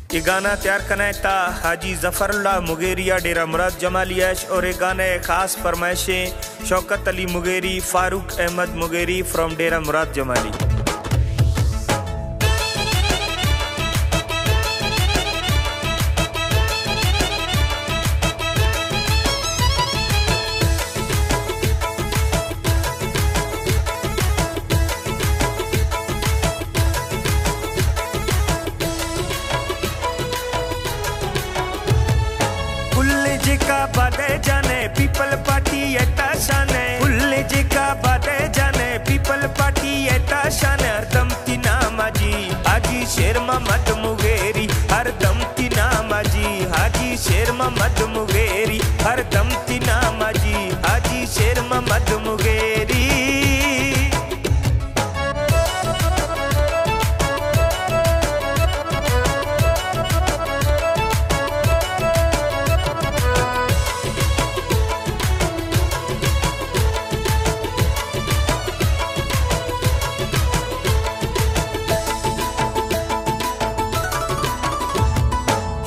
ये गाना तैयार करना था हाजी जफरुल्लाह मुगेरिया डेरा मुराद जमाली ऐश और ये गाने खास फरमाइशें Shaukat Ali Mugeri Farooq Ahmad Mugeri from डेरा मुराद जमाली। जिका बादे जाने पीपल पार्टी एटा शाने उल्ले जिका बादे जाने पीपल पार्टी एटा शाने हरदम ती नाम आजी हाजी शेर मोहम्मद मुगेरी हरदम ती नाम आजी हाजी शेर मोहम्मद मुगेरी हरदम ती नाम आजी हाजी शेर मोहम्मद मुगेरी।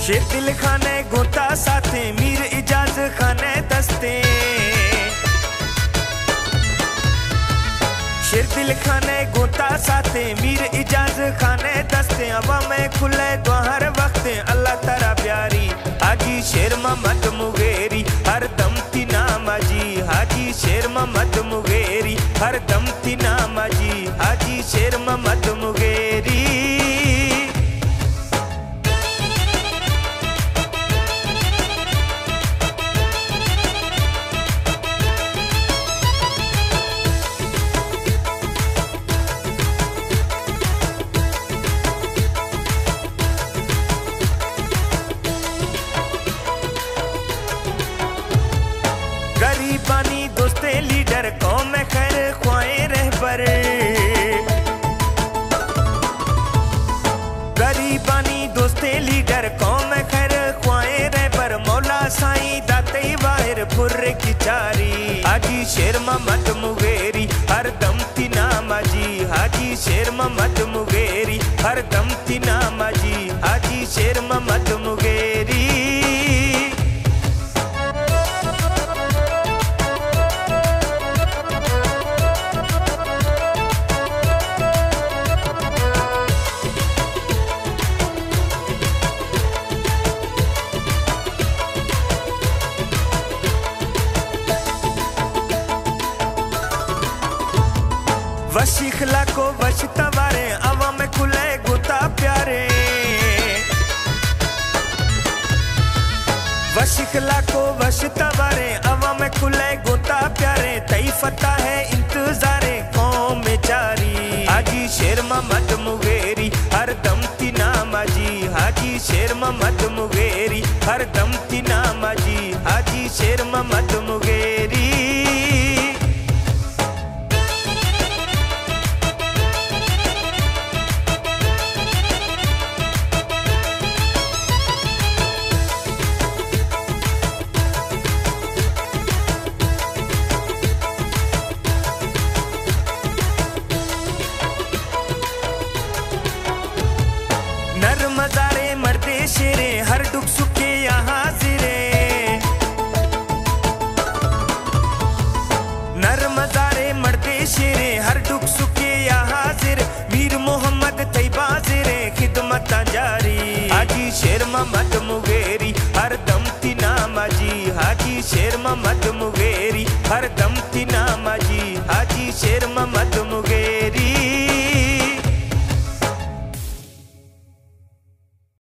शेर दिल खाने गोता साथे मीर इजाज खाने दस्ते शेर दिल खाने गोता साथे मीर इजाज खाने दस्ते हवा में खुले तो हर वक्त अल्लाह तारा प्यारी हाजी शेर मोहम्मद मुगेरी हर दम ती नाम आजी हाजी शेर मोहम्मद मुगेरी हर दम ती नाम आजी हाजी शेर मोहम्मद मुगेरी। गरीबानी दोस्ते लीडर कौम खैर ख्वाए रहबर गरीबानी दोस्ते लीडर कौम खैर ख्वाए रहबर मौला साईं दाते वाहिर फुर्र की चारी हाजी शेर मोहम्मद मुगेरी हर दम ती नाम आजी हाजी शेर मोहम्मद मुगेरी हर दम ती नाम आजी हाजी शेर मोहम्मद मुगेरी। वशिखला को वश तवारे अवा में खुले गुता प्यारे वशिखला को वश तवारे अवा में खुले गुता प्यारे तई फता है इंतजारे कौम जारी हाजी शेर मोहम्मद मुगेरी हर दम ती नाम आजी हाजी शेर मोहम्मद मुगेरी हर दम ती नाम आजी हाजी शेर मोहम्मद मुगेरी। नर मजारे मरते शेरे हर दुख सुखे यहाँ जिरे नर मजारे मरते शेरे हर दुख सुखे यहाँ जिरे मीर मोहम्मद तैयबा जिरे खिदमत जारी हाजी शेर मोहम्मद मुगेरी हर दम ती नाम आजी हाजी शेर मोहम्मद मुगेरी हर दम